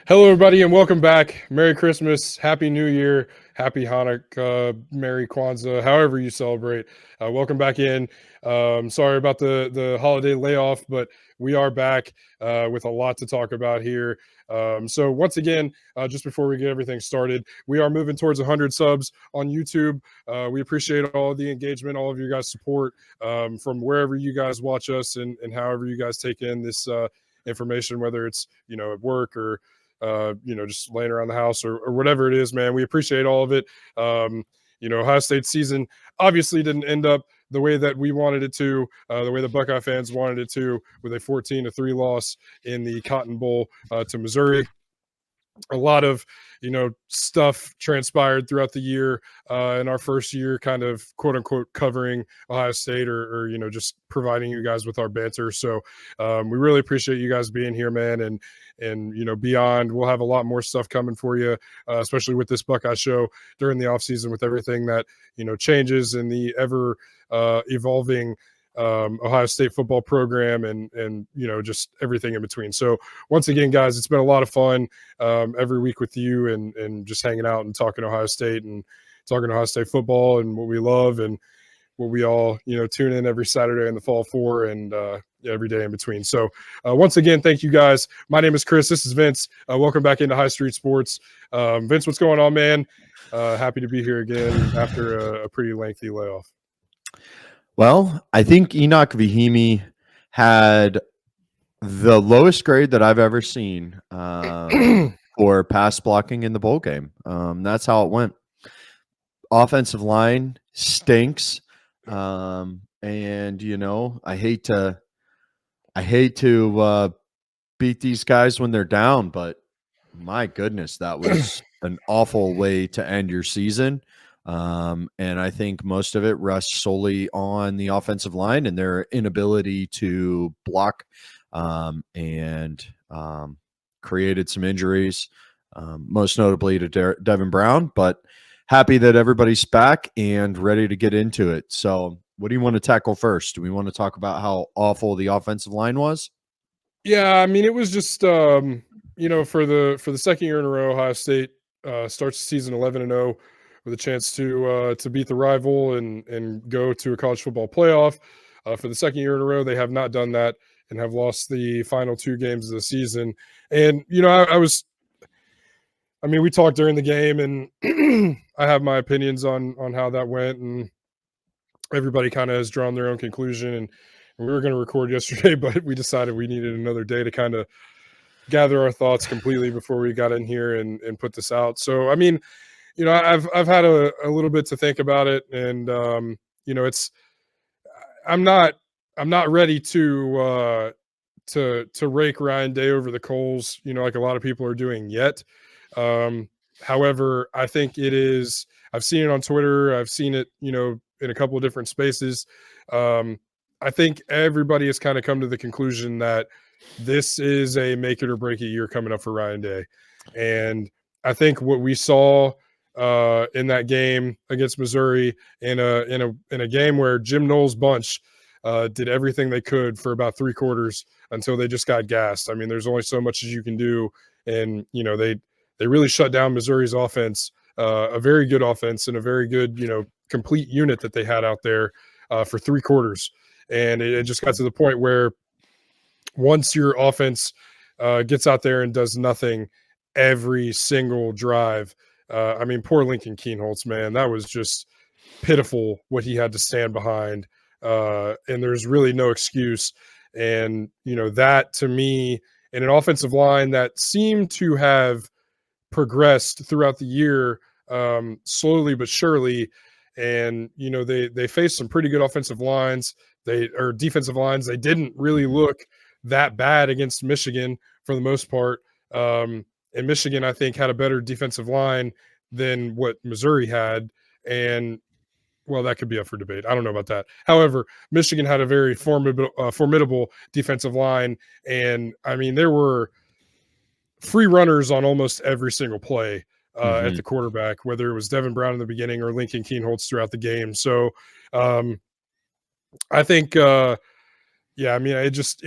Hello, everybody, and welcome back. Merry Christmas, Happy New Year, Happy Hanukkah, Merry Kwanzaa, however you celebrate. Welcome back in. Sorry about the holiday layoff, but we are back with a lot to talk about here. So once again, just before we get everything started, we are moving towards 100 subs on YouTube. We appreciate all of the engagement, all of you guys' support from wherever you guys watch us and however you guys take in this information, whether it's at work or just laying around the house or whatever it is, man. We appreciate all of it. Ohio State season obviously didn't end up the way that we wanted it to, the way the Buckeye fans wanted it to, with a 14-3 loss in the Cotton Bowl to Missouri. A lot of stuff transpired throughout the year in our first year, kind of quote unquote covering Ohio State or just providing you guys with our banter. So we really appreciate you guys being here, man, and beyond. We'll have a lot more stuff coming for you, especially with this Buckeye show during the off season, with everything that changes in the ever evolving Ohio State football program and just everything in between. So once again, guys, it's been a lot of fun every week with you and just hanging out and talking Ohio State and talking Ohio State football and what we love and what we all tune in every Saturday in the fall for and every day in between. So once again, thank you guys. My name is Chris. This is Vince. Welcome back into High Street Sports. Vince, what's going on, man? Happy to be here again after a pretty lengthy layoff. Well, I think Enoch Vahimi had the lowest grade that I've ever seen for pass blocking in the bowl game. That's how it went. Offensive line stinks, and I hate to beat these guys when they're down, but my goodness, that was an awful way to end your season. And I think most of it rests solely on the offensive line and their inability to block and created some injuries, most notably to Devin Brown. But happy that everybody's back and ready to get into it. So what do you want to tackle first? Do we want to talk about how awful the offensive line was? Yeah, I mean, it was just for the second year in a row, Ohio State starts the season 11-0 with a chance to beat the rival and go to a college football playoff. For the second year in a row, they have not done that and have lost the final two games of the season. And we talked during the game, and I have my opinions on how that went, and everybody kind of has drawn their own conclusion. And we were going to record yesterday, but we decided we needed another day to kind of gather our thoughts completely before we got in here and put this out. So, I mean, I've had a little bit to think about it, and I'm not ready to rake Ryan Day over the coals, like a lot of people are doing yet. However, I think it is. I've seen it on Twitter. I've seen it, in a couple of different spaces. I think everybody has kind of come to the conclusion that this is a make it or break it year coming up for Ryan Day. And I think what we saw in that game against Missouri in a game where Jim Knowles' bunch did everything they could for about three quarters until they just got gassed. I mean, there's only so much as you can do. And, they really shut down Missouri's offense, a very good offense and a very good, complete unit that they had out there for three quarters. And it just got to the point where once your offense gets out there and does nothing every single drive, poor Lincoln Kienholz, man, that was just pitiful what he had to stand behind. And there's really no excuse. And, that to me, in an offensive line that seemed to have progressed throughout the year, slowly but surely. And, they faced some pretty good offensive lines. Defensive lines. They didn't really look that bad against Michigan for the most part. And Michigan, I think, had a better defensive line than what Missouri had. And, well, that could be up for debate. I don't know about that. However, Michigan had a very formidable defensive line. And, there were free runners on almost every single play at the quarterback, whether it was Devin Brown in the beginning or Lincoln Kienholz throughout the game. So I think, it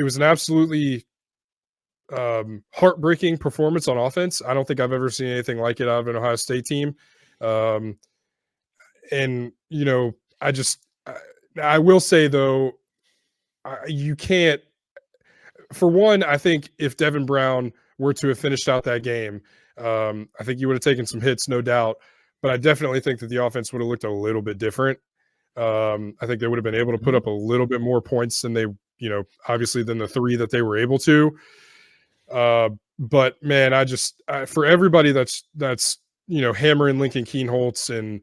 was an absolutely heartbreaking performance on offense. I don't think I've ever seen anything like it out of an Ohio State team. Um, and I will say though, you can't. For one, I think if Devin Brown were to have finished out that game, I think you would have taken some hits, no doubt. But I definitely think that the offense would have looked a little bit different. I think they would have been able to put up a little bit more points than they, obviously than the 3 that they were able to. But man, for everybody that's hammering Lincoln Kienholz, and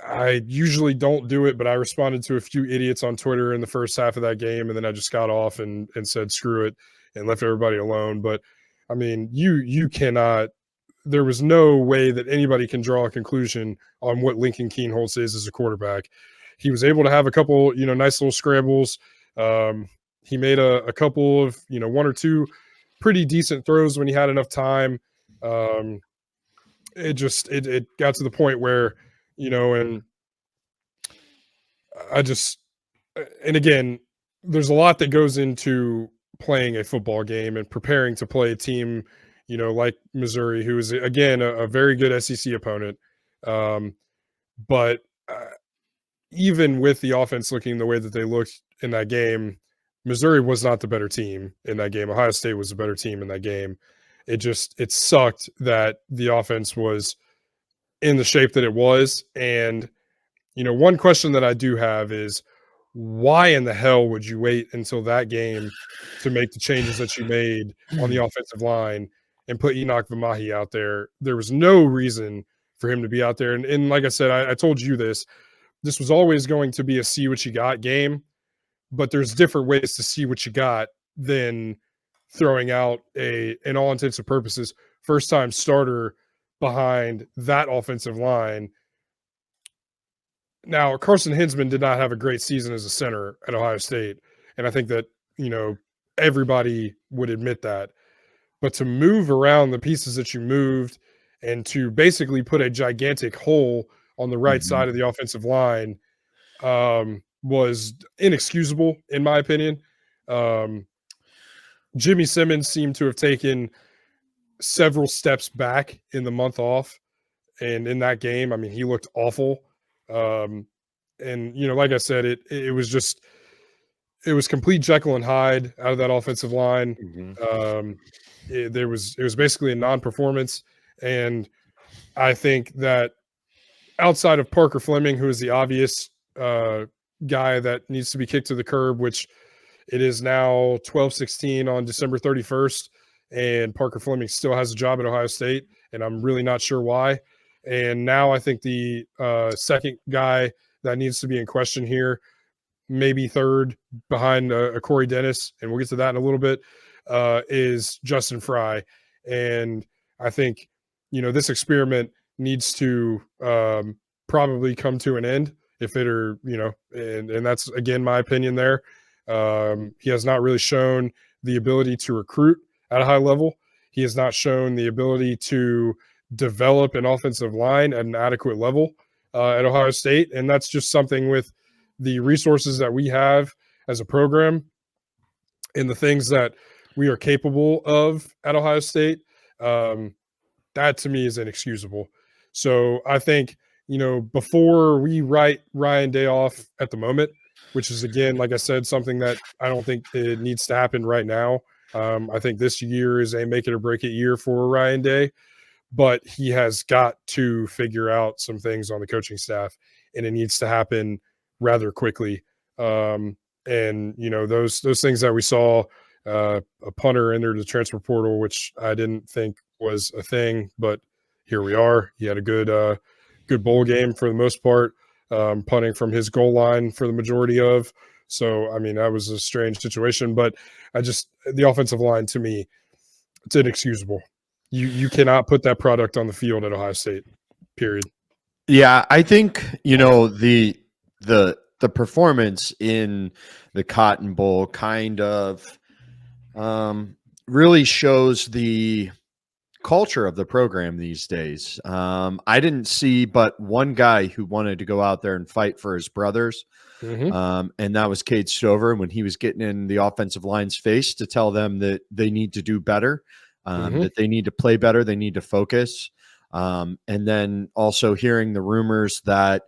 I usually don't do it, but I responded to a few idiots on Twitter in the first half of that game, and then I just got off and said screw it and left everybody alone. But I mean, you cannot. There was no way that anybody can draw a conclusion on what Lincoln Kienholz is as a quarterback. He was able to have a couple, nice little scrambles. He made a couple of, 1 or 2 pretty decent throws when he had enough time. It got to the point where, and and again, there's a lot that goes into playing a football game and preparing to play a team, like Missouri, who is again a very good SEC opponent. But even with the offense looking the way that they looked in that game, Missouri was not the better team in that game. Ohio State was the better team in that game. It sucked that the offense was in the shape that it was. And, one question that I do have is, why in the hell would you wait until that game to make the changes that you made on the offensive line and put Enoch Vamahi out there? There was no reason for him to be out there. And like I said, I told you this was always going to be a see what you got game, but there's different ways to see what you got than throwing out an all intents and purposes first time starter behind that offensive line. Now, Carson Hinsman did not have a great season as a center at Ohio State, and I think that, everybody would admit that. But to move around the pieces that you moved and to basically put a gigantic hole on the right side of the offensive line was inexcusable, in my opinion. Jimmy Simmons seemed to have taken several steps back in the month off. And in that game, I mean, he looked awful. And, like I said, it was complete Jekyll and Hyde out of that offensive line. It was basically a non-performance. And I think that outside of Parker Fleming, who is the obvious guy that needs to be kicked to the curb, which it is now 12-16 on December 31st, and Parker Fleming still has a job at Ohio State, and I'm really not sure why. And now I think the second guy that needs to be in question here, maybe third behind Corey Dennis, and we'll get to that in a little bit, is Justin Fry. And I think, this experiment needs to probably come to an end if it are, and that's, again, my opinion there. He has not really shown the ability to recruit at a high level. He has not shown the ability to develop an offensive line at an adequate level at Ohio State. And that's just something with the resources that we have as a program and the things that we are capable of at Ohio State. That to me is inexcusable. So I think, before we write Ryan Day off at the moment, which is, again, like I said, something that I don't think it needs to happen right now. I think this year is a make it or break it year for Ryan Day, but he has got to figure out some things on the coaching staff, and it needs to happen rather quickly. And, those things that we saw, a punter entered the transfer portal, which I didn't think was a thing, but here we are. He had a good bowl game for the most part, punting from his goal line for the majority of. So, I mean, that was a strange situation, but the offensive line, to me, it's inexcusable. You cannot put that product on the field at Ohio State, period. Yeah, I think, the performance in the Cotton Bowl kind of really shows the culture of the program these days. I didn't see but one guy who wanted to go out there and fight for his brothers. And that was Cade Stover when he was getting in the offensive line's face to tell them that they need to do better, that they need to play better, they need to focus. And then also hearing the rumors that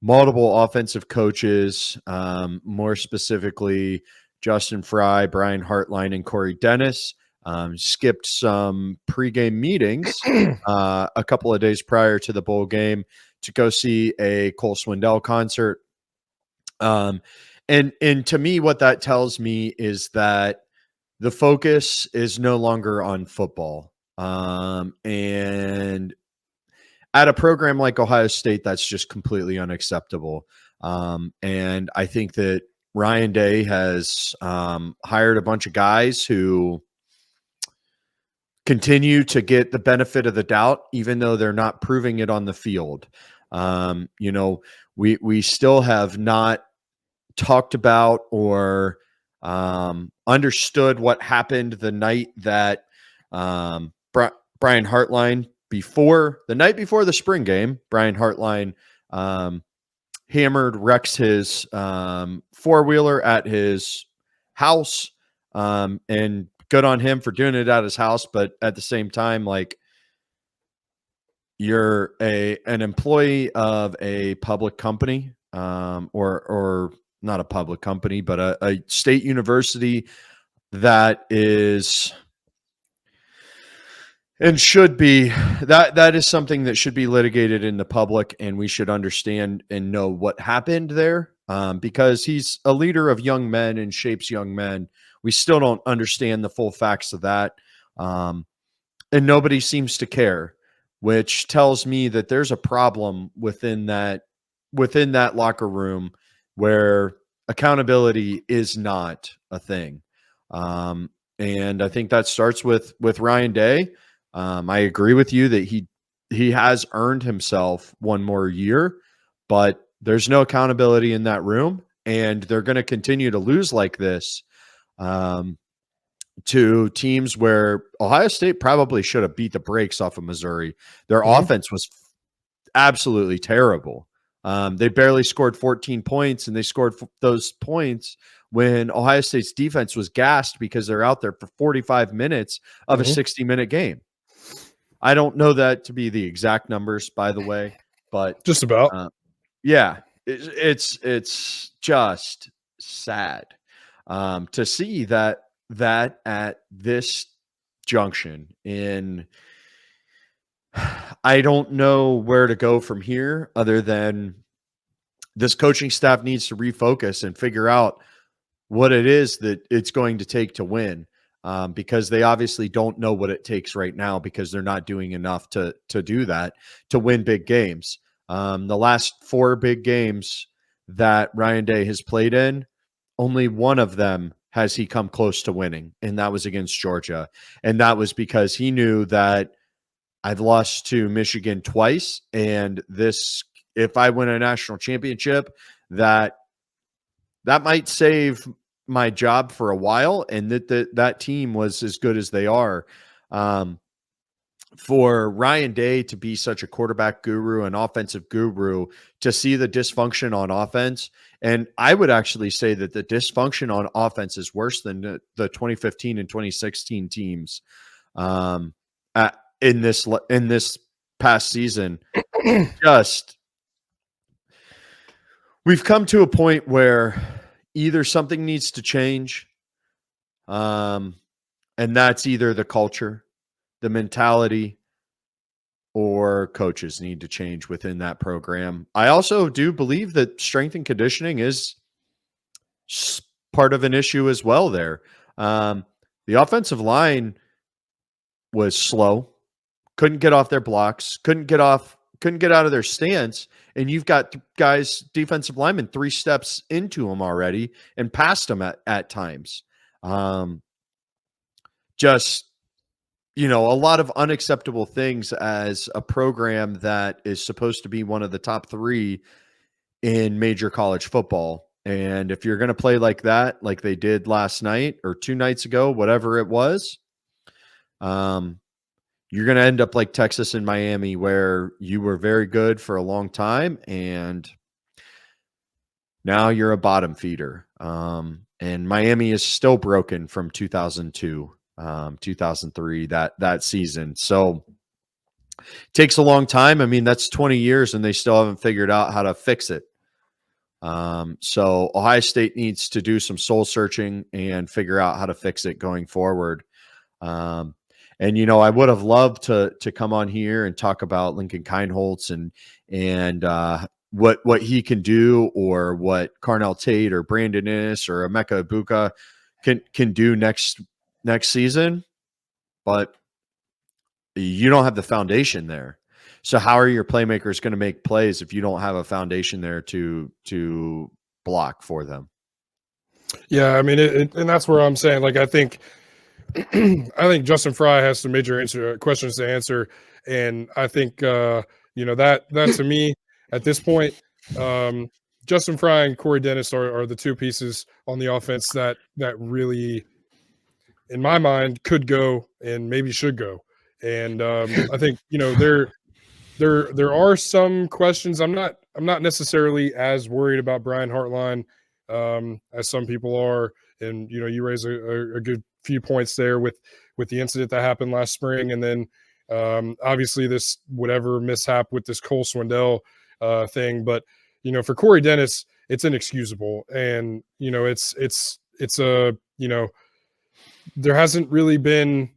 multiple offensive coaches, more specifically Justin Fry, Brian Hartline, and Corey Dennis, skipped some pregame meetings a couple of days prior to the bowl game to go see a Cole Swindell concert. And to me, what that tells me is that the focus is no longer on football. And at a program like Ohio State, that's just completely unacceptable. And I think that Ryan Day has hired a bunch of guys who continue to get the benefit of the doubt, even though they're not proving it on the field. We still have not talked about or understood what happened the night that Brian Hartline, the night before the spring game, Brian Hartline wrecked his four-wheeler at his house, and good on him for doing it at his house. But at the same time, like, you're an employee of a public company, or not a public company, but a state university that is and should be that is something that should be litigated in the public, and we should understand and know what happened there, because he's a leader of young men and shapes young men. We still don't understand the full facts of that, and nobody seems to care, which tells me that there's a problem within that locker room where accountability is not a thing. And I think that starts with Ryan Day. I agree with you that he has earned himself one more year, but there's no accountability in that room, and they're going to continue to lose like this to teams where Ohio State probably should have beat the brakes off of Missouri. Their offense was absolutely terrible. They barely scored 14 points, and they scored those points when Ohio State's defense was gassed because they're out there for 45 minutes of a 60-minute game. I don't know that to be the exact numbers, by the way, but just about. Yeah, it's just sad to see that at this junction in. I don't know where to go from here other than this coaching staff needs to refocus and figure out what it is that it's going to take to win, because they obviously don't know what it takes right now, because they're not doing enough to do that, to win big games. The last 4 big games that Ryan Day has played in, only one of them has he come close to winning, and that was against Georgia. And that was because he knew that I've lost to Michigan twice, and if I win a national championship, that might save my job for a while, and that team was as good as they are. For Ryan Day to be such a quarterback guru, an offensive guru, to see the dysfunction on offense, and I would actually say that the dysfunction on offense is worse than the 2015 and 2016 teams in this past season. Just, we've come to a point where either something needs to change, and that's either the culture, the mentality, or coaches need to change within that program. I also do believe that strength and conditioning is part of an issue as well there. The offensive line was slow, couldn't get off their blocks, couldn't get out of their stance, and you've got guys, defensive linemen, 3 steps into them already and past them at times. Just, a lot of unacceptable things as a program that is supposed to be one of the top 3 in major college football. And if you're going to play like that, like they did last night or 2 nights ago, whatever it was, You're going to end up like Texas and Miami, where you were very good for a long time and now you're a bottom feeder. And Miami is still broken from 2002, 2003, that season. So it takes a long time. I mean, that's 20 years and they still haven't figured out how to fix it. So Ohio State needs to do some soul searching and figure out how to fix it going forward. And I would have loved to come on here and talk about Lincoln Kindholtz and what he can do, or what Carnell Tate or Brandon Inniss or Emeka Ibuka can do next season, but you don't have the foundation there. So how are your playmakers going to make plays if you don't have a foundation there to block for them? Yeah, I mean, and that's where I'm saying, like, I think Justin Fry has some major questions to answer, and I think that to me at this point, Justin Fry and Corey Dennis are the two pieces on the offense that really, in my mind, could go and maybe should go. And I think there are some questions. I'm not necessarily as worried about Brian Hartline as some people are, and you raise a good few points there with the incident that happened last spring, and then obviously this whatever mishap with this Cole Swindell thing. But for Corey Dennis, it's inexcusable, and it's a there hasn't really been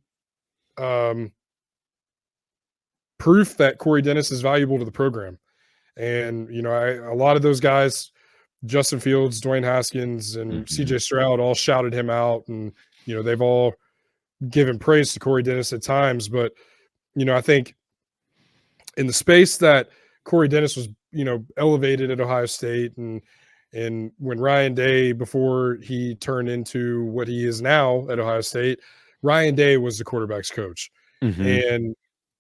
proof that Corey Dennis is valuable to the program. And, a lot of those guys, Justin Fields, Dwayne Haskins, and CJ Stroud all shouted him out. And, they've all given praise to Corey Dennis at times. But, I think in the space that Corey Dennis was, elevated at Ohio State, and when Ryan Day, before he turned into what he is now at Ohio State, Ryan Day was the quarterback's coach. And,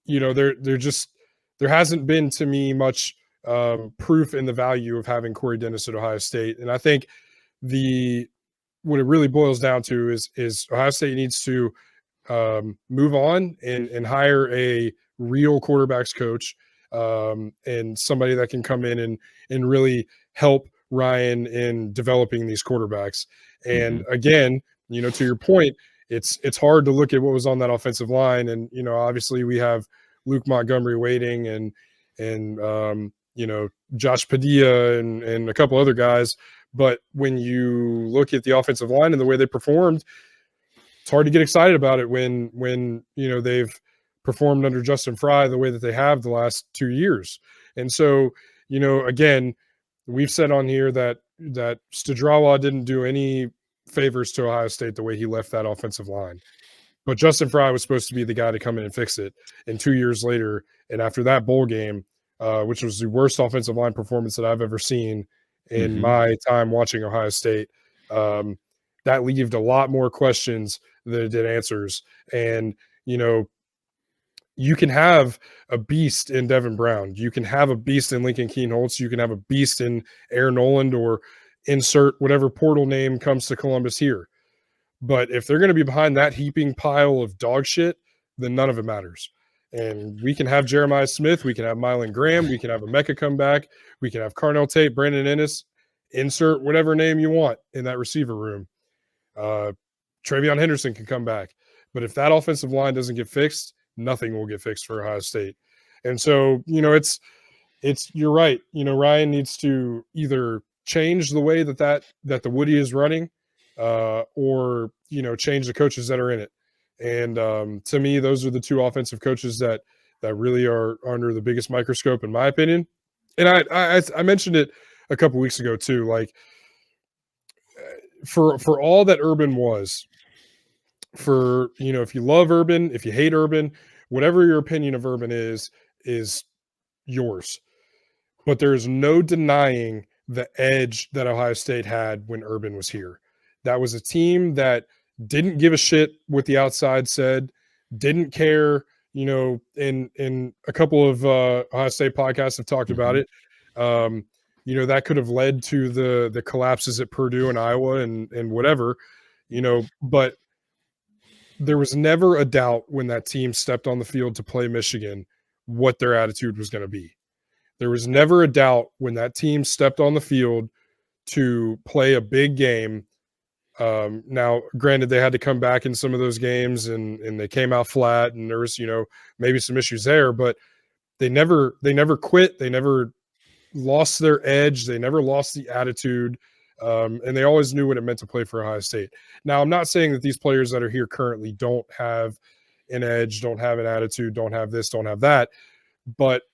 there hasn't been, to me, much proof in the value of having Corey Dennis at Ohio State. And I think what it really boils down to is Ohio State needs to move on and hire a real quarterbacks coach, and somebody that can come in and really help Ryan in developing these quarterbacks. And again, to your point, it's hard to look at what was on that offensive line. And, obviously we have Luke Montgomery waiting, and Josh Padilla and a couple other guys. But when you look at the offensive line and the way they performed, it's hard to get excited about it when they've performed under Justin Fry the way that they have the last 2 years. And so, again, we've said on here that Studrawa didn't do any favors to Ohio State the way he left that offensive line. But Justin Fry was supposed to be the guy to come in and fix it. And 2 years later, and after that bowl game, which was the worst offensive line performance that I've ever seen in my time watching Ohio State, that left a lot more questions than it did answers. And, you can have a beast in Devin Brown. You can have a beast in Lincoln Kienholz. You can have a beast in Aaron Noland, or insert whatever portal name comes to Columbus here. But if they're going to be behind that heaping pile of dog shit, then none of it matters. And we can have Jeremiah Smith. We can have Mylan Graham. We can have Emeka come back. We can have Carnell Tate, Brandon Inniss, insert whatever name you want in that receiver room. TreVeyon Henderson can come back. But if that offensive line doesn't get fixed, nothing will get fixed for Ohio State. And so, it's you're right. Ryan needs to either change the way that the Woody is running, or change the coaches that are in it. And to me, those are the two offensive coaches that really are under the biggest microscope, in my opinion. And I mentioned it a couple weeks ago too. Like, for all that Urban was, for if you love Urban, if you hate Urban, whatever your opinion of Urban is yours. But there's no denying the edge that Ohio State had when Urban was here. That was a team that didn't give a shit what the outside said, didn't care. In a couple of Ohio State podcasts have talked about it. That could have led to the collapses at Purdue and Iowa and whatever. But there was never a doubt when that team stepped on the field to play Michigan what their attitude was going to be. There was never a doubt when that team stepped on the field to play a big game. Now, granted, they had to come back in some of those games, and they came out flat, and there was, maybe some issues there, but they never quit. They never lost their edge. They never lost the attitude, and they always knew what it meant to play for Ohio State. Now, I'm not saying that these players that are here currently don't have an edge, don't have an attitude, don't have this, don't have that, but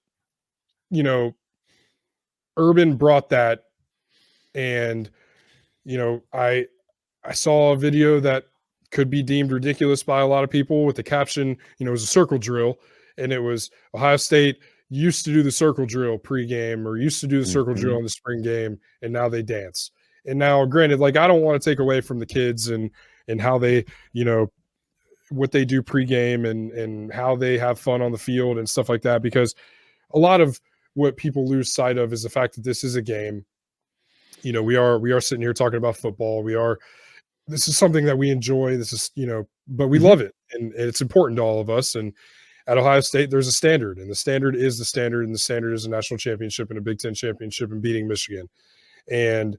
Urban brought that, and I saw a video that could be deemed ridiculous by a lot of people with the caption, it was a circle drill, and it was Ohio State used to do the circle drill pregame or used to do the circle drill in the spring game, and now they dance. And now, granted, like, I don't want to take away from the kids and how they, what they do pregame and how they have fun on the field and stuff like that, because a lot of what people lose sight of is the fact that this is a game. We are sitting here talking about football. This is something that we enjoy. This is, but we love it, and it's important to all of us. And at Ohio State, there's a standard, and the standard is the standard, and the standard is a national championship and a Big Ten championship and beating Michigan. And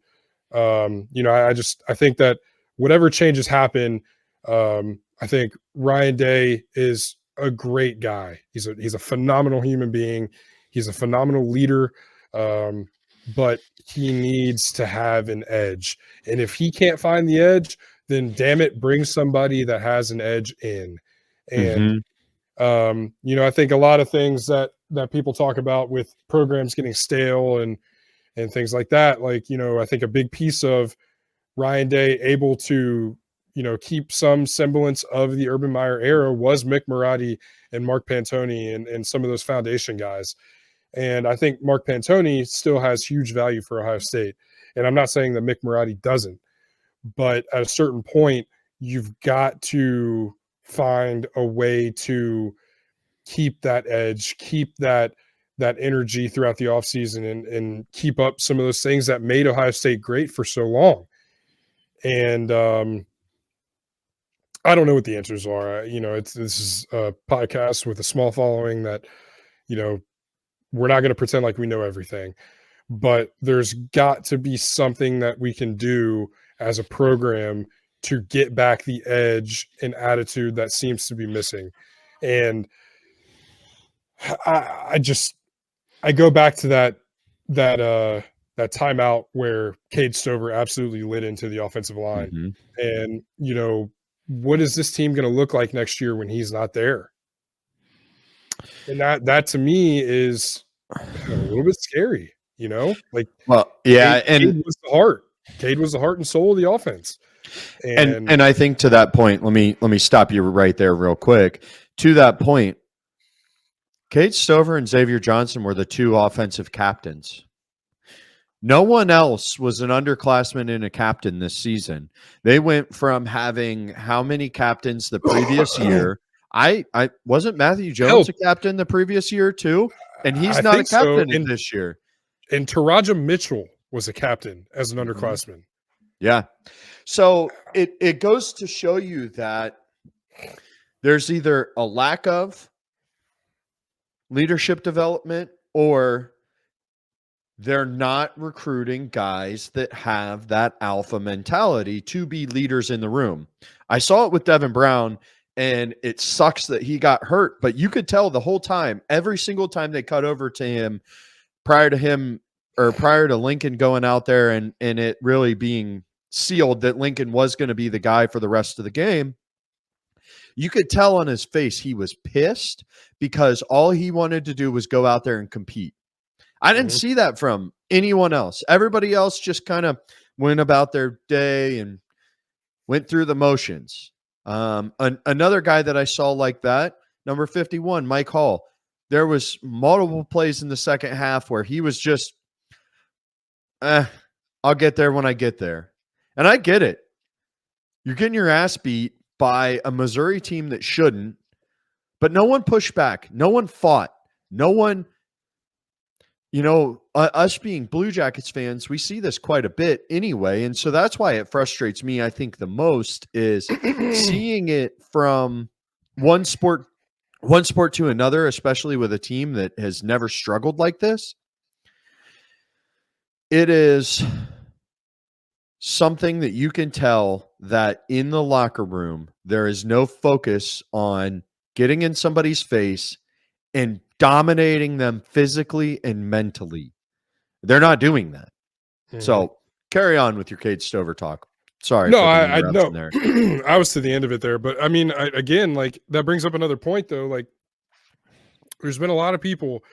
I think that whatever changes happen, I think Ryan Day is a great guy. He's a phenomenal human being. He's a phenomenal leader, but he needs to have an edge. And if he can't find the edge, then damn it, bring somebody that has an edge in. And I think a lot of things that people talk about with programs getting stale and things like that, like, I think a big piece of Ryan Day able to, keep some semblance of the Urban Meyer era was Mick Marotti and Mark Pantoni and some of those foundation guys. And I think Mark Pantoni still has huge value for Ohio State. And I'm not saying that Mick Marotti doesn't, but at a certain point, you've got to find a way to keep that edge, keep that energy throughout the offseason, and keep up some of those things that made Ohio State great for so long. And I don't know what the answers are. This is a podcast with a small following that, we're not going to pretend like we know everything, but there's got to be something that we can do as a program to get back the edge and attitude that seems to be missing. And I go back to that timeout where Cade Stover absolutely lit into the offensive line. And, what is this team going to look like next year when he's not there? And that to me is a little bit scary, like, well, yeah. Cade was the heart. Cade was the heart and soul of the offense. And I think to that point, let me stop you right there real quick. To that point, Cade Stover and Xavier Johnson were the two offensive captains. No one else was an underclassman and a captain this season. They went from having how many captains the previous year? I wasn't Matthew Jones a captain the previous year too, and he's not a captain this year. And Taraja Mitchell was a captain as an underclassman. Yeah, so it goes to show you that there's either a lack of leadership development or they're not recruiting guys that have that alpha mentality to be leaders in the room. I saw it with Devin Brown, and it sucks that he got hurt, but you could tell the whole time, every single time they cut over to him prior to Lincoln going out there and it really being sealed that Lincoln was going to be the guy for the rest of the game, you could tell on his face he was pissed because all he wanted to do was go out there and compete. I didn't see that from anyone else. Everybody else just kind of went about their day and went through the motions. Another guy that I saw like that, number 51, Mike Hall. There was multiple plays in the second half where he was just, I'll get there when I get there. And I get it. You're getting your ass beat by a Missouri team that shouldn't, but no one pushed back. No one fought. No one Us being Blue Jackets fans, we see this quite a bit anyway. And so that's why it frustrates me, I think, the most is seeing it from one sport to another, especially with a team that has never struggled like this. It is something that you can tell that in the locker room, there is no focus on getting in somebody's face and dominating them physically and mentally. They're not doing that. Mhm. So carry on with your Cade Stover talk. Sorry No, for the I interruption know. there. I was to the end of it there, but I mean, again, like that brings up another point though. Like, there's been a lot of people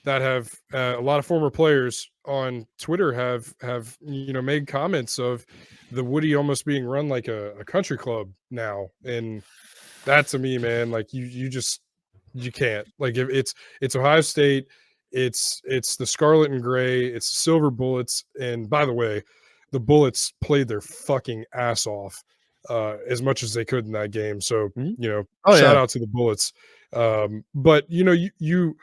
that have a lot of former players on Twitter have made comments of the Woody almost being run like a country club now, and that to me, man, like you can't, like, if it's Ohio State, it's the Scarlet and Gray, it's the Silver Bullets, and by the way, the Bullets played their fucking ass off as much as they could in that game. So shout out to the Bullets. But you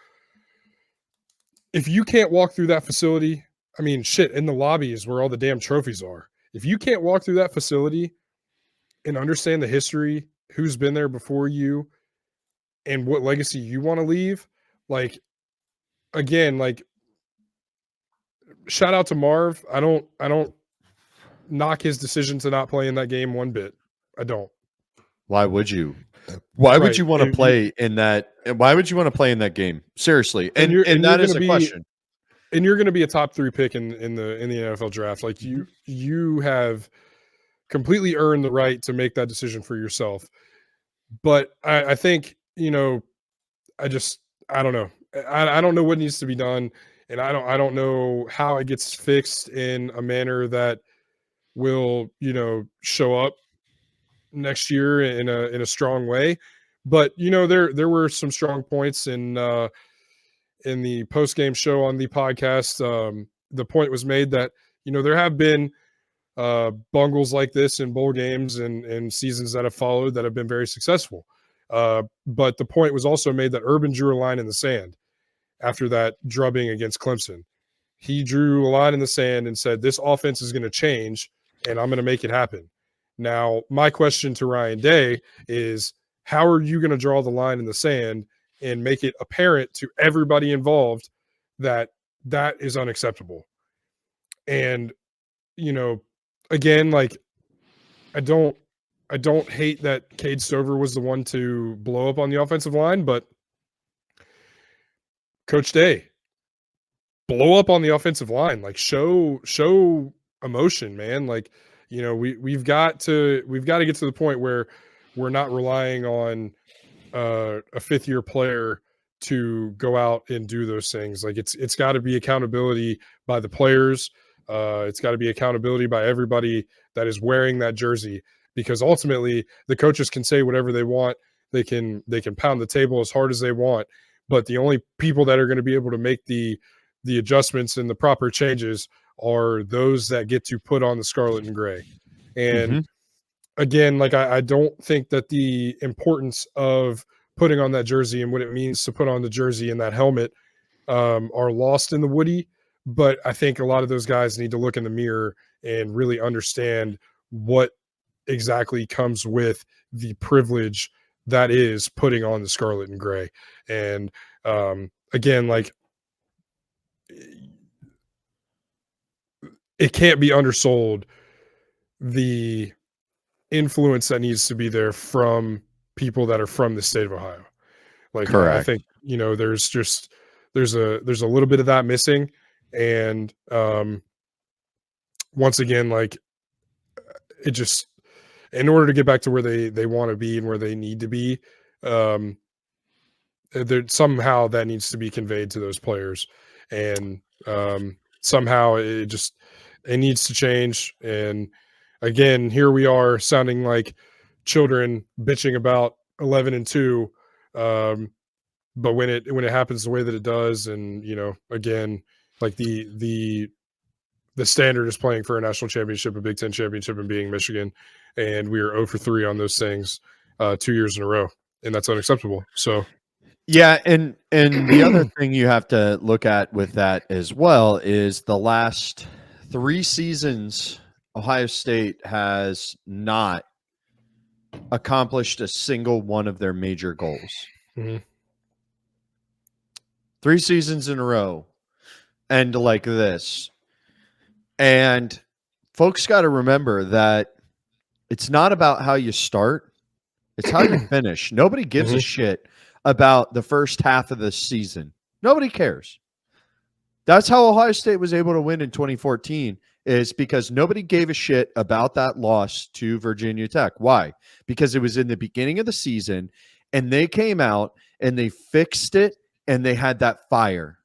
if you can't walk through that facility, I mean, shit, in the lobby is where all the damn trophies are. If you can't walk through that facility and understand the history, who's been there before you, and what legacy you want to leave, like, again, like, shout out to Marv. I don't knock his decision to not play in that game one bit. I don't. Why would you? Why would Right. you want to play in that? Why would you want to play in that game? Seriously. And that is a question. And you're going to be a top 3 pick in the NFL draft. Like, you have completely earned the right to make that decision for yourself. But I think, I don't know. I don't know what needs to be done, and I don't know how it gets fixed in a manner that will, show up next year in a strong way. But there were some strong points in the post-game show on the podcast. The point was made that there have been bungles like this in bowl games and seasons that have followed that have been very successful. But the point was also made that Urban drew a line in the sand after that drubbing against Clemson. He drew a line in the sand and said, this offense is going to change and I'm going to make it happen. Now, my question to Ryan Day is, how are you going to draw the line in the sand and make it apparent to everybody involved that that is unacceptable? And, again, like, I don't hate that Cade Stover was the one to blow up on the offensive line, but Coach Day, blow up on the offensive line, like show emotion, man. Like, we've got to get to the point where we're not relying on a 5th-year player to go out and do those things. Like, it's got to be accountability by the players. It's got to be accountability by everybody that is wearing that jersey, because ultimately the coaches can say whatever they want. They can pound the table as hard as they want, but the only people that are going to be able to make the adjustments and the proper changes are those that get to put on the Scarlet and Gray. And again, like, I don't think that the importance of putting on that jersey and what it means to put on the jersey and that helmet are lost in the Woody. But I think a lot of those guys need to look in the mirror and really understand what exactly comes with the privilege that is putting on the Scarlet and Gray. And again, like, it can't be undersold the influence that needs to be there from people that are from the state of Ohio. Like, I think, there's a little bit of that missing. And once again, like, it just, in order to get back to where they want to be and where they need to be, there somehow that needs to be conveyed to those players. And somehow it needs to change. And again, here we are sounding like children bitching about 11-2. But when it happens the way that it does, and again, like, the standard is playing for a national championship, a Big Ten championship, and being Michigan, and we are 0 for 3 on those things 2 years in a row, and that's unacceptable. So Yeah, and the other thing you have to look at with that as well is the last 3 seasons Ohio State has not accomplished a single one of their major goals. Mhm. 3 seasons in a row end like this. And folks got to remember that it's not about how you start, it's how you finish. Nobody gives a Mhm. shit about the first half of the season. Nobody cares. That's how Ohio State was able to win in 2014 is because nobody gave a shit about that loss to Virginia Tech. Why? Because it was in the beginning of the season and they came out and they fixed it and they had that fire.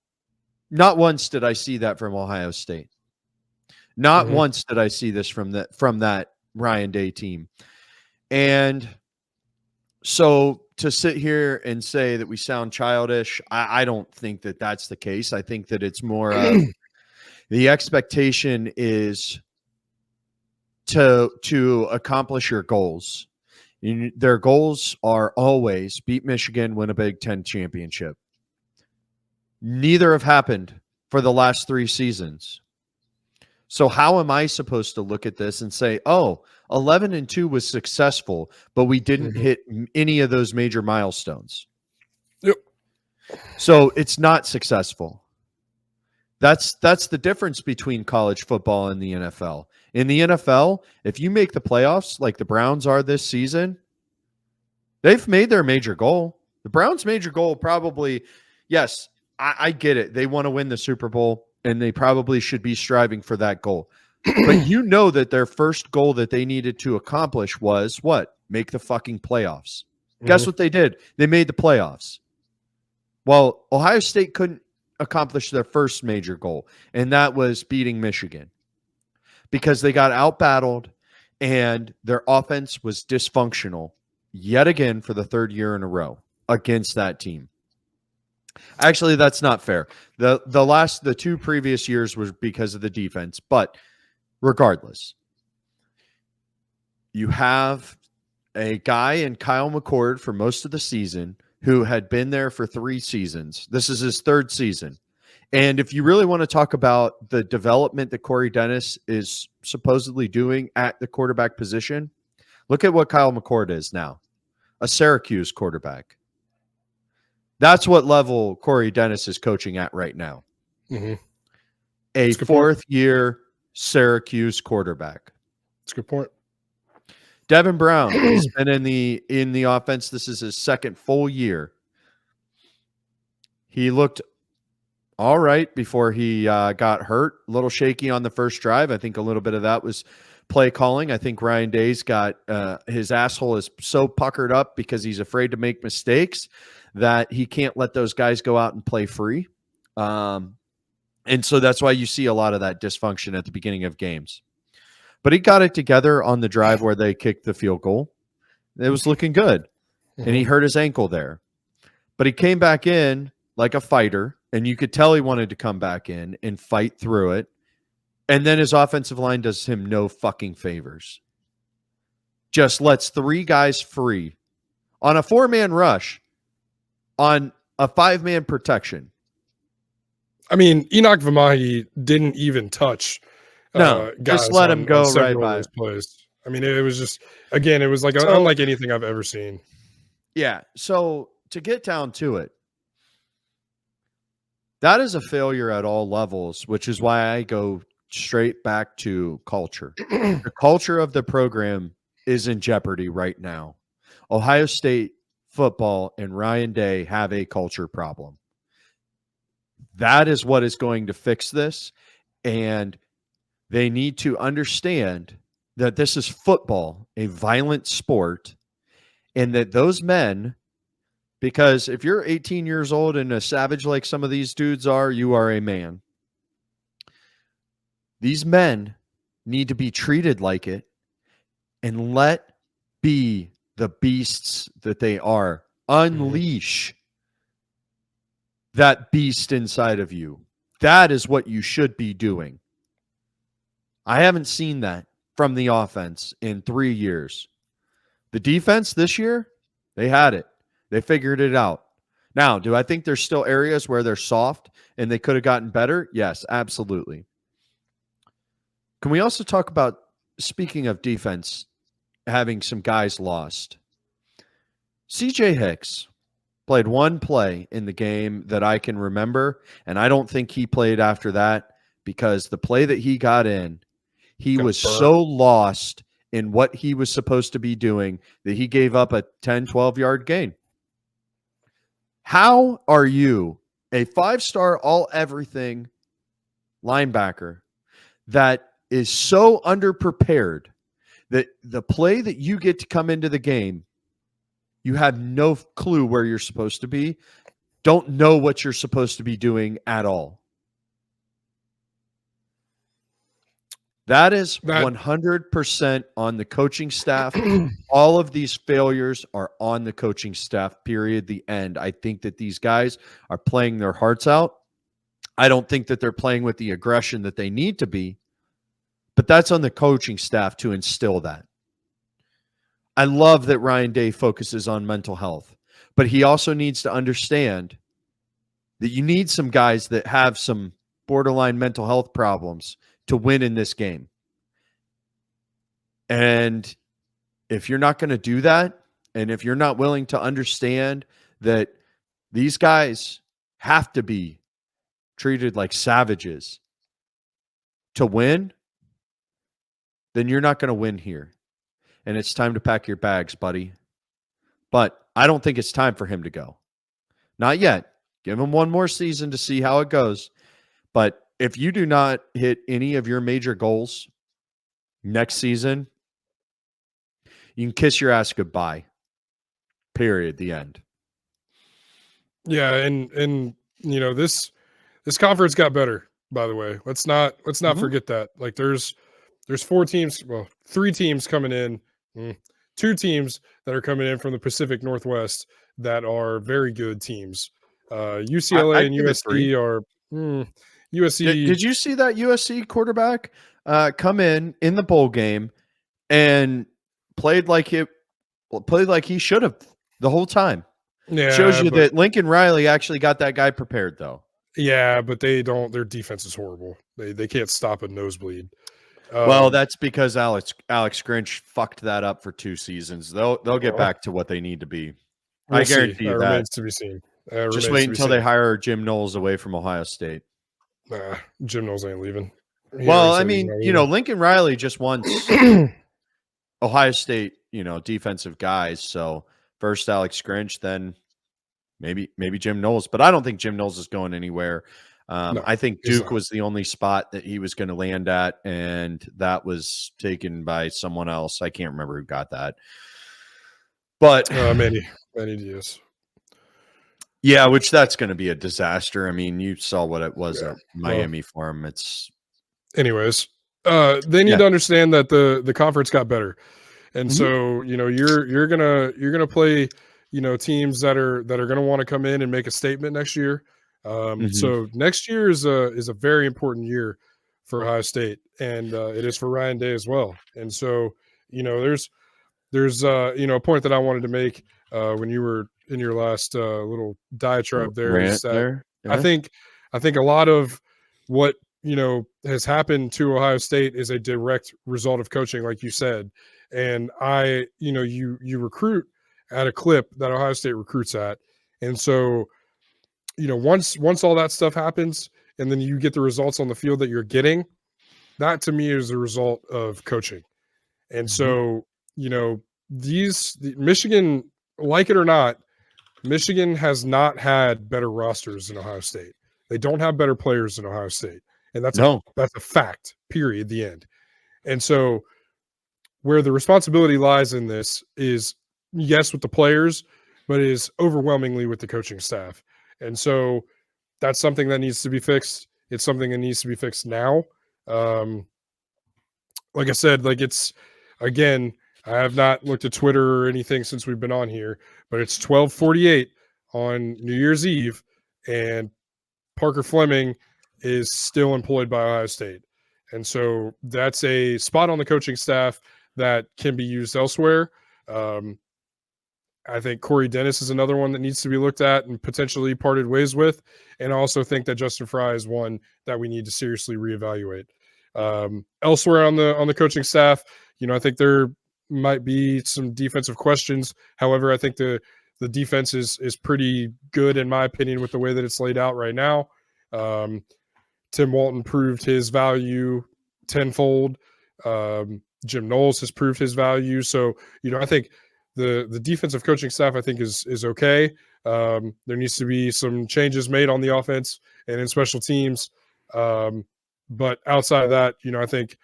Not once did I see that from Ohio State. Not Mhm. once did I see this from that Ryan Day team. And so to sit here and say that we sound childish, I don't think that that's the case. I think that it's more of the expectation is to accomplish your goals. Their goals are always beat Michigan, win a Big Ten championship. Neither have happened for the last 3 seasons. So how am I supposed to look at this and say, oh, 11-2 was successful, but we didn't Mhm. hit any of those major milestones? Yep. So it's not successful. That's the difference between college football and the NFL. In the NFL, if you make the playoffs like the Browns are this season, they've made their major goal. The Browns' major goal probably, yes, I get it. They want to win the Super Bowl, and they probably should be striving for that goal. But you know that their first goal that they needed to accomplish was what? Make the fucking playoffs. Guess Mhm. what they did? They made the playoffs. Well, Ohio State couldn't accomplish their first major goal, and that was beating Michigan because they got outbattled and their offense was dysfunctional yet again for the 3rd year in a row against that team. Actually, that's not fair. The 2 previous years was because of the defense, but regardless, you have a guy in Kyle McCord for most of the season who had been there for 3 seasons. This is his 3rd season. And if you really want to talk about the development that Corey Dennis is supposedly doing at the quarterback position, look at what Kyle McCord is now, a Syracuse quarterback. That's what level Corey Dennis is coaching at right now. Mhm. A That's a good point. 4th year Syracuse quarterback. That's a good point. Devin Brown, he's been in the offense. This is his 2nd full year. He looked all right before he got hurt. A little shaky on the first drive. I think a little bit of that was play calling. I think Ryan Day's got his asshole is so puckered up because he's afraid to make mistakes that he can't let those guys go out and play free. And so that's why you see a lot of that dysfunction at the beginning of games. But he got it together on the drive where they kicked the field goal. It was looking good. And he Mhm. hurt his ankle there. But he came back in like a fighter, and you could tell he wanted to come back in and fight through it. And then his offensive line does him no fucking favors. Just lets 3 guys free on a 4-man rush on a 5-man protection. I mean, Enoch Vamahi didn't even touch No, just guys let him on go right several of by. those plays. I mean, it was just again, it was like So, unlike anything I've ever seen. yeah. So to get down to it, that is a failure at all levels, which is why I go straight back to culture. The culture of the program is in jeopardy right now. Ohio State football and Ryan Day have a culture problem. That is what is going to fix this. And they need to understand that this is football, a violent sport, and that those men, because if you're 18 years old and a savage like some of these dudes are, you are a man. These men need to be treated like it and let be the beasts that they are. Unleash that beast inside of you. That is what you should be doing. I haven't seen that from the offense in 3 years. The defense this year, they had it. They figured it out. Now, do I think there's still areas where they're soft and they could have gotten better? Yes, absolutely. Can we also talk about, speaking of defense, having some guys lost? CJ Hicks played one play in the game that I can remember, and I don't think he played after that because the play that he got in, he Got was burnt. so lost in what he was supposed to be doing that he gave up a 10, 12-yard gain. How are you, a 5-star all-everything linebacker, that is so underprepared that the play that you get to come into the game, you have no clue where you're supposed to be, don't know what you're supposed to be doing at all? That is 100% on the coaching staff. All of these failures are on the coaching staff, period, the end. I think that these guys are playing their hearts out. I don't think that they're playing with the aggression that they need to be, but that's on the coaching staff to instill that. I love that Ryan Day focuses on mental health, but he also needs to understand that you need some guys that have some borderline mental health problems to win in this game. And if you're not going to do that, and if you're not willing to understand that these guys have to be treated like savages to win, then you're not going to win here. And it's time to pack your bags, buddy. But I don't think it's time for him to go. Not yet. Give him one more season to see how it goes. But if you do not hit any of your major goals next season, you can kiss your ass goodbye. Period. The end. Yeah, and you know, this conference got better, by the way. Let's not forget that. Like there's 4 teams, well, 3 teams coming in, 2 teams that are coming in from the Pacific Northwest that are very good teams. UCLA and USC are USC. Did you see that USC quarterback come in the bowl game and played like he should have the whole time? Yeah, shows you that Lincoln Riley actually got that guy prepared, though. Yeah, but they don't. Their defense is horrible. They can't stop a nosebleed. Well, that's because Alex Grinch fucked that up for 2 seasons. They'll get back to what they need to be. I guarantee you that. Remains to be seen. Just wait until they hire Jim Knowles away from Ohio State. Jim Knowles ain't leaving. Well, I mean, Lincoln Riley just wants Ohio State, defensive guys. So first Alex Grinch, then maybe Jim Knowles. But I don't think Jim Knowles is going anywhere. No, I think Duke was the only spot that he was going to land at, and that was taken by someone else. I can't remember who got that. But Manny Diaz. Yeah, which that's going to be a disaster. I mean, you saw what it was at Miami for him. Anyways, they need to understand that the conference got better, and so you're gonna play teams that are gonna want to come in and make a statement next year. So next year is a very important year for Ohio State, and it is for Ryan Day as well. And so there's a point that I wanted to make when you were in your last little diatribe there is that I think a lot of what has happened to Ohio State is a direct result of coaching, like you said. And you recruit at a clip that Ohio State recruits at, and so once all that stuff happens, and then you get the results on the field that you're getting, that to me is a result of coaching. And so Michigan, like it or not, Michigan has not had better rosters than Ohio State. They don't have better players than Ohio State. And that's a fact, period, the end. And so where the responsibility lies in this is, yes, with the players, but it is overwhelmingly with the coaching staff. And so that's something that needs to be fixed. It's something that needs to be fixed now. Like I said, again, I have not looked at Twitter or anything since we've been on here, but it's 12:48 on New Year's Eve, and Parker Fleming is still employed by Ohio State. And so that's a spot on the coaching staff that can be used elsewhere. I think Corey Dennis is another one that needs to be looked at and potentially parted ways with. And I also think that Justin Fry is one that we need to seriously reevaluate. Elsewhere on the coaching staff, I think there might be some defensive questions. However, I think the defense is pretty good in my opinion with the way that it's laid out right now. Tim Walton proved his value tenfold. Jim Knowles has proved his value. So, I think the defensive coaching staff, I think, is okay. There needs to be some changes made on the offense and in special teams. But outside of that, I think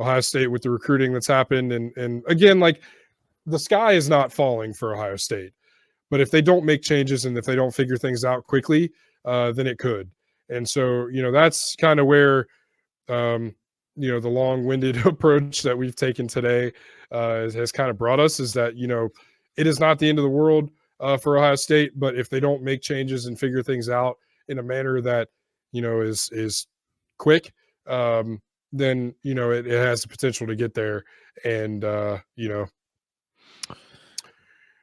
Ohio State with the recruiting that's happened, and again, like the sky is not falling for Ohio State. But if they don't make changes and if they don't figure things out quickly, then it could. And so, that's kind of where, the long-winded approach that we've taken today has kind of brought us, is that, it is not the end of the world for Ohio State, but if they don't make changes and figure things out in a manner that, is quick, then, it has the potential to get there. And, I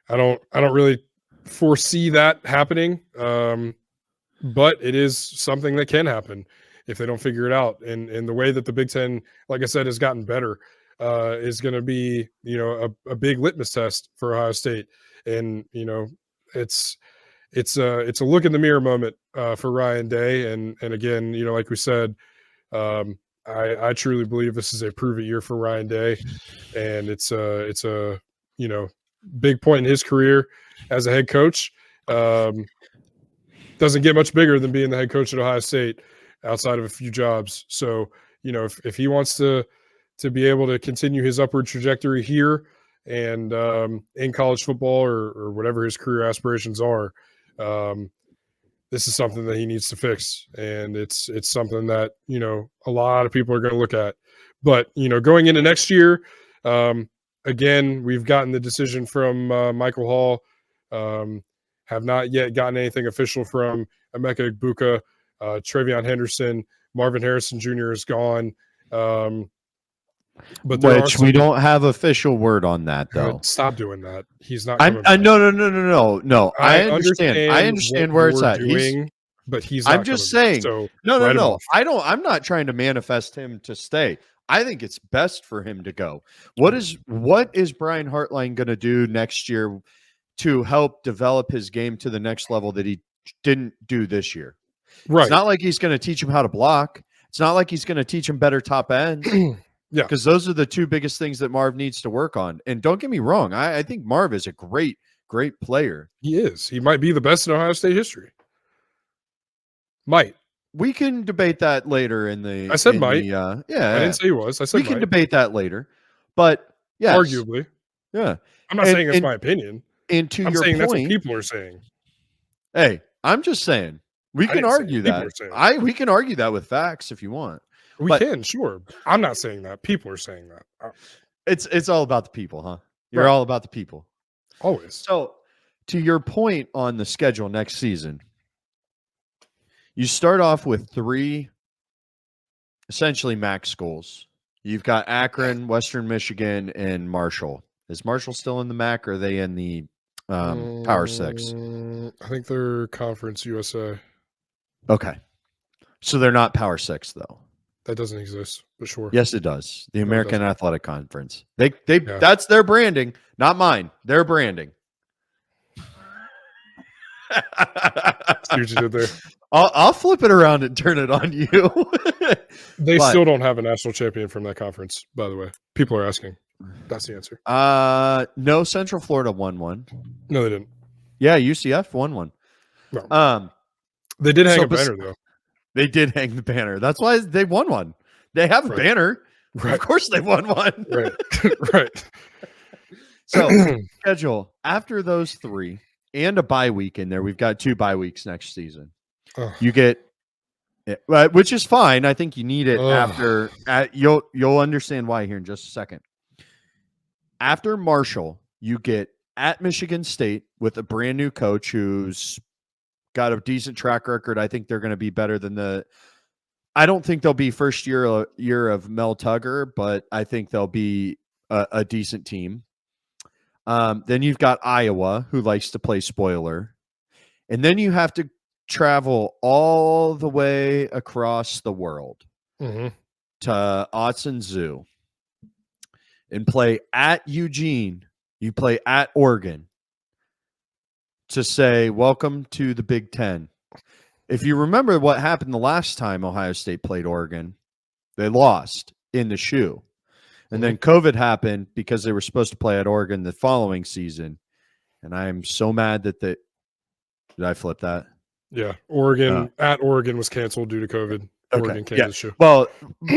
don't really foresee that happening. But it is something that can happen if they don't figure it out. And the way that the Big Ten, like I said, has gotten better is going to be, a big litmus test for Ohio State. And, it's a look in the mirror moment for Ryan Day. And again, like we said, I truly believe this is a prove it year for Ryan Day. And it's a, big point in his career as a head coach. Doesn't get much bigger than being the head coach at Ohio State outside of a few jobs. So, if he wants to be able to continue his upward trajectory here and in college football or whatever his career aspirations are, this is something that he needs to fix. And it's something that, a lot of people are going to look at. But, going into next year, again, we've gotten the decision from Michael Hall. Have not yet gotten anything official from Emeka Egbuka, Travion Henderson, Marvin Harrison Jr. is gone. But which we don't have official word on that, though. Stop doing that. He's not. No. I understand where it's at. But he's. I'm just saying. So no. I'm not trying to manifest him to stay. I think it's best for him to go. What is Brian Hartline going to do next year to help develop his game to the next level that he didn't do this year? Right. It's not like he's going to teach him how to block. It's not like he's going to teach him better top end. Yeah. Because those are the two biggest things that Marv needs to work on. And don't get me wrong. I think Marv is a great player. He is. He might be the best in Ohio State history. Might. We can debate that later in the. I said might. Yeah. I didn't say he was. I said we can debate that later. But yes. Arguably. Yeah. I'm not saying it's my opinion. And to I'm your saying point, that's what people are saying. Hey, I'm just saying we can argue that. We can argue that with facts if you want. We can, sure. I'm not saying that. People are saying that. It's all about the people, huh? You're all about the people. Always. So, to your point on the schedule next season, you start off with 3 essentially MAC schools. You've got Akron, Western Michigan, and Marshall. Is Marshall still in the MAC, or are they in the Power 6? I think they're Conference USA. Okay. So they're not Power 6, though. That doesn't exist, but sure. Yes, it does. The American Athletic Conference. They that's their branding, not mine. Their branding. See what you did there. I'll flip it around and turn it on you. They still don't have a national champion from that conference, by the way. People are asking. That's the answer. No, Central Florida won one. No, they didn't. Yeah, UCF won one. No. They did hang a banner, though. They did hang the banner. That's why they won one. They have a banner. Right. Of course they won one. Right. Right. So, schedule after those 3 and a bye week in there. We've got 2 bye weeks next season. You get, which is fine. I think you need it after. You'll understand why here in just a second. After Marshall, you get at Michigan State with a brand new coach who's got a decent track record. I think they're going to be better than I don't think they'll be first year of Mel Tugger, but I think they'll be a decent team. Then you've got Iowa, who likes to play spoiler. And then you have to travel all the way across the world Mm-hmm. to Autzen Zoo and play at Eugene. You play at Oregon to say, welcome to the Big Ten. If you remember what happened the last time Ohio State played Oregon, they lost in the shoe. And then COVID happened because they were supposed to play at Oregon the following season. And I'm so mad that did I flip that? Yeah. Oregon at Oregon was canceled due to COVID. Okay. Oregon, Kansas show. Well,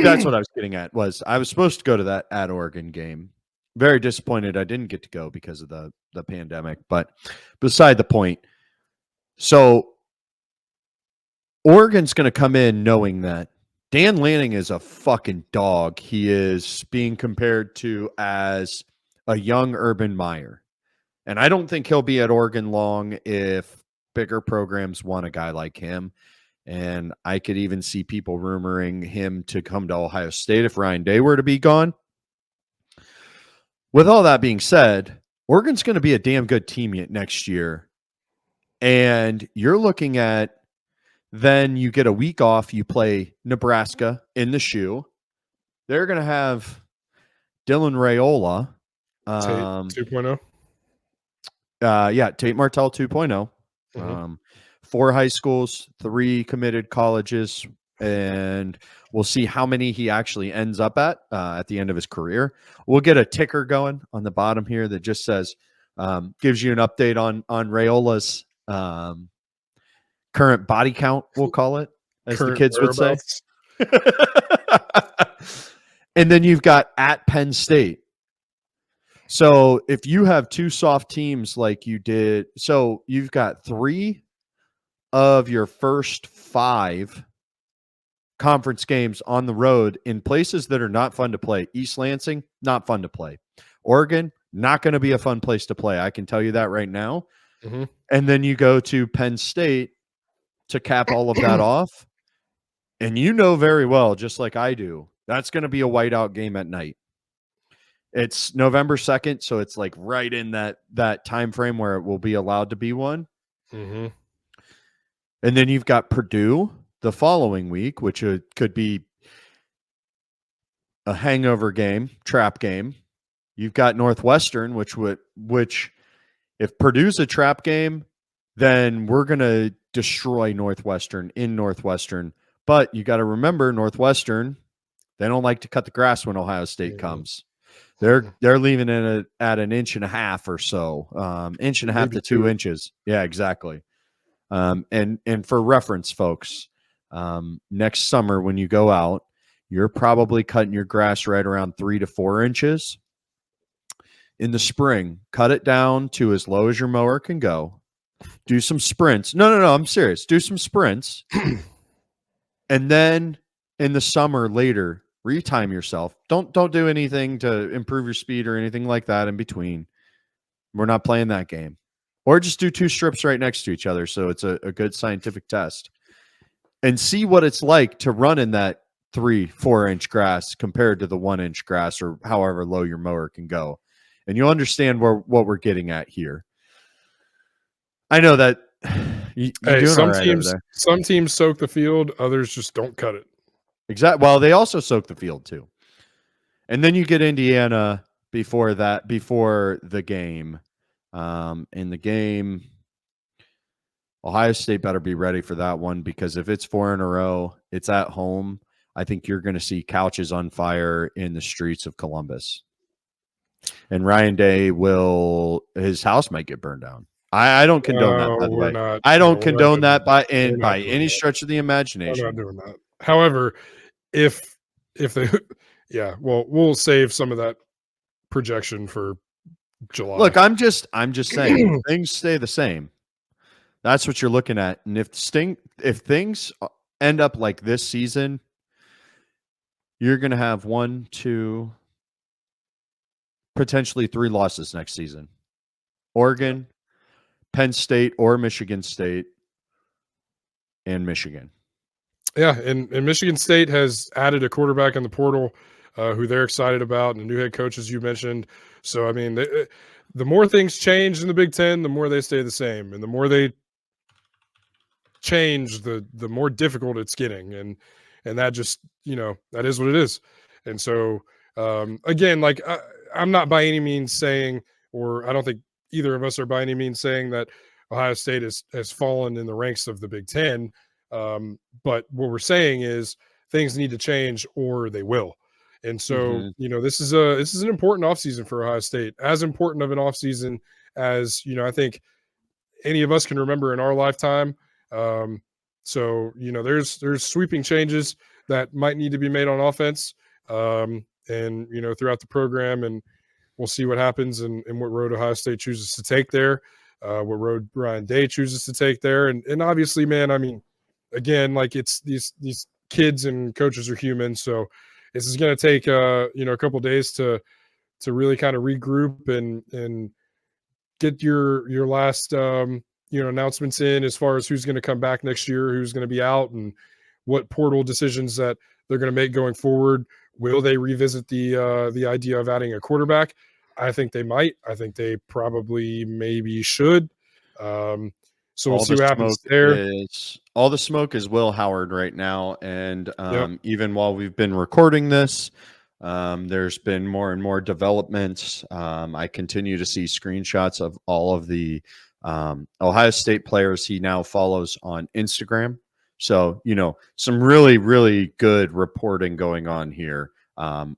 that's what I was getting at. Was I was supposed to go to that at Oregon game. Very disappointed I didn't get to go because of the pandemic. But beside the point. So Oregon's going to come in knowing that Dan Lanning is a fucking dog. He is being compared to as a young Urban Meyer. And I don't think he'll be at Oregon long if bigger programs want a guy like him. And I could even see people rumoring him to come to Ohio State if Ryan Day were to be gone. With all that being said, Oregon's going to be a damn good team yet next year. And you're looking at then you get a week off. You play Nebraska in the shoe. They're going to have Dylan Raiola. Tate 2.0. Tate Martell 2.0. Mm-hmm. 4 high schools, 3 committed colleges, and we'll see how many he actually ends up at the end of his career. We'll get a ticker going on the bottom here that just says, gives you an update on Raiola's current body count, we'll call it, as current the kids would say. And then you've got at Penn State. So if you have 2 soft teams like you did, so you've got 3 of your first 5 conference games on the road in places that are not fun to play. East Lansing, not fun to play. Oregon, not going to be a fun place to play. I can tell you that right now. Mm-hmm. And then you go to Penn State to cap all of that off. And you know very well, just like I do, that's going to be a whiteout game at night. It's November 2nd, so it's like right in that time frame where it will be allowed to be one. Mm-hmm. And then you've got Purdue the following week, which could be a hangover game, trap game. You've got Northwestern, which if Purdue's a trap game, then we're going to destroy Northwestern in Northwestern. But you got to remember, Northwestern, they don't like to cut the grass when Ohio State comes. They're leaving it at an inch and a half or so, inch and a half to 2 inches. Yeah, exactly. And for reference, folks, next summer when you go out, you're probably cutting your grass right around 3 to 4 inches. In the spring, cut it down to as low as your mower can go. Do some sprints. No, I'm serious. Do some sprints. And then in the summer later, retime yourself. Don't do anything to improve your speed or anything like that in between. We're not playing that game. Or just do 2 strips right next to each other so it's a good scientific test. And see what it's like to run in that 3-4 inch grass compared to the 1 inch grass or however low your mower can go. And you'll understand what we're getting at here. I know that some teams soak the field, others just don't cut it. Exactly. Well, they also soak the field too. And then you get Indiana before the game. In the game, Ohio State better be ready for that one because if it's 4 in a row, it's at home. I think you're going to see couches on fire in the streets of Columbus. And Ryan Day his house might get burned down. I don't condone that, by the way. I don't condone that by any stretch of the imagination. We're not doing that. However, if they, we'll save some of that projection for July. Look, I'm just saying things stay the same. That's what you're looking at. And if things end up like this season, you're going to have 1, 2, potentially 3 losses next season. Oregon, Penn State, or Michigan State, and Michigan. Yeah, and Michigan State has added a quarterback in the portal who they're excited about, and a new head coach, as you mentioned. So, I mean, the more things change in the Big Ten, the more they stay the same, and the more they change, the more difficult it's getting, and that just, that is what it is. And so again, like I'm not by any means saying, or I don't think either of us are by any means saying that Ohio State has fallen in the ranks of the Big Ten. But what we're saying is things need to change or they will. And so, this is an important offseason for Ohio State, as important of an offseason as, I think any of us can remember in our lifetime. So, there's sweeping changes that might need to be made on offense, and, throughout the program, and we'll see what happens and what road Ohio State chooses to take there, what road Ryan Day chooses to take there. And obviously, man, I mean, again, like it's these kids and coaches are human. So this is going to take, a couple days to really kind of regroup and get your last, announcements in as far as who's going to come back next year, who's going to be out, and what portal decisions that they're going to make going forward. Will they revisit the idea of adding a quarterback? I think they might. I think they probably maybe should. So we'll see what happens there. All the smoke is Will Howard right now. And even while we've been recording this, there's been more and more developments. I continue to see screenshots of all of the Ohio State players he now follows on Instagram. So, some really, really good reporting going on here on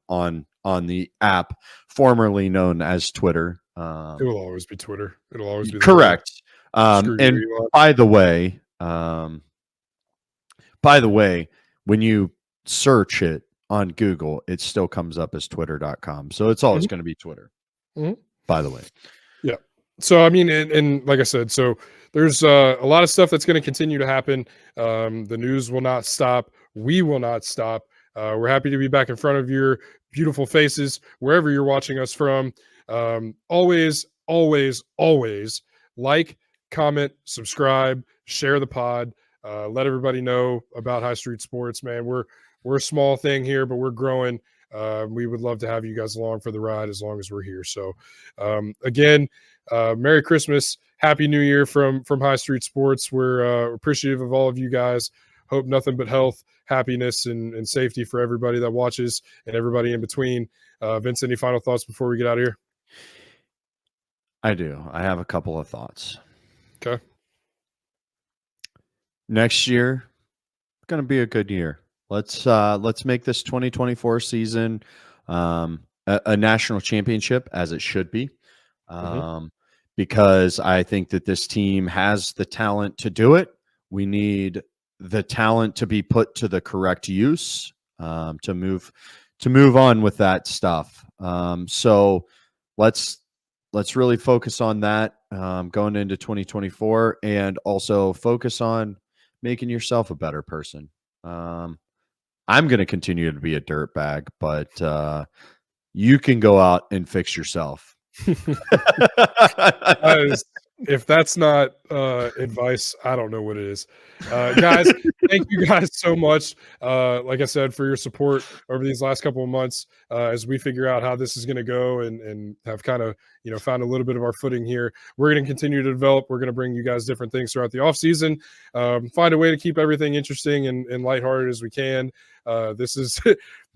the app formerly known as Twitter. It will always be Twitter. It'll always be correct. And by the way, when you search it on Google, it still comes up as twitter.com. So it's always going to be Twitter, by the way. Yeah. So, I mean, and like I said, so there's a lot of stuff that's going to continue to happen. The news will not stop. We will not stop. We're happy to be back in front of your beautiful faces, wherever you're watching us from. Always, always, always like, comment, subscribe, share the pod, let everybody know about High Street Sports, man. We're a small thing here, but we're growing. We would love to have you guys along for the ride as long as we're here. So again, Merry Christmas, Happy New Year from High Street Sports. We're appreciative of all of you guys. Hope nothing but health, happiness, and safety for everybody that watches and everybody in between. Vince, any final thoughts before we get out of here? I do. I have a couple of thoughts. Okay. Next year, it's going to be a good year. Let's make this 2024 season a national championship, as it should be, because I think that this team has the talent to do it. We need the talent to be put to the correct use to move on with that stuff. So let's really focus on that going into 2024, and also focus on making yourself a better person. I'm going to continue to be a dirtbag, but you can go out and fix yourself. If that's not advice, I don't know what it is. Guys, thank you guys so much. Like I said, for your support over these last couple of months as we figure out how this is going to go and have kind of, found a little bit of our footing here. We're going to continue to develop. We're going to bring you guys different things throughout the off season. Find a way to keep everything interesting and lighthearted as we can. This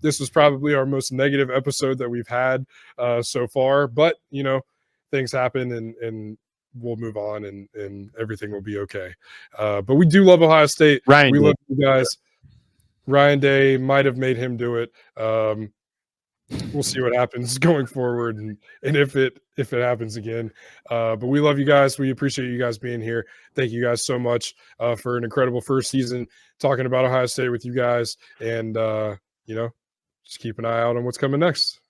was probably our most negative episode that we've had so far, but things happen and we'll move on and everything will be okay. But we do love Ohio State. We love you guys. Ryan Day might have made him do it. We'll see what happens going forward and if it happens again. But we love you guys. We appreciate you guys being here. Thank you guys so much for an incredible first season talking about Ohio State with you guys. And just keep an eye out on what's coming next.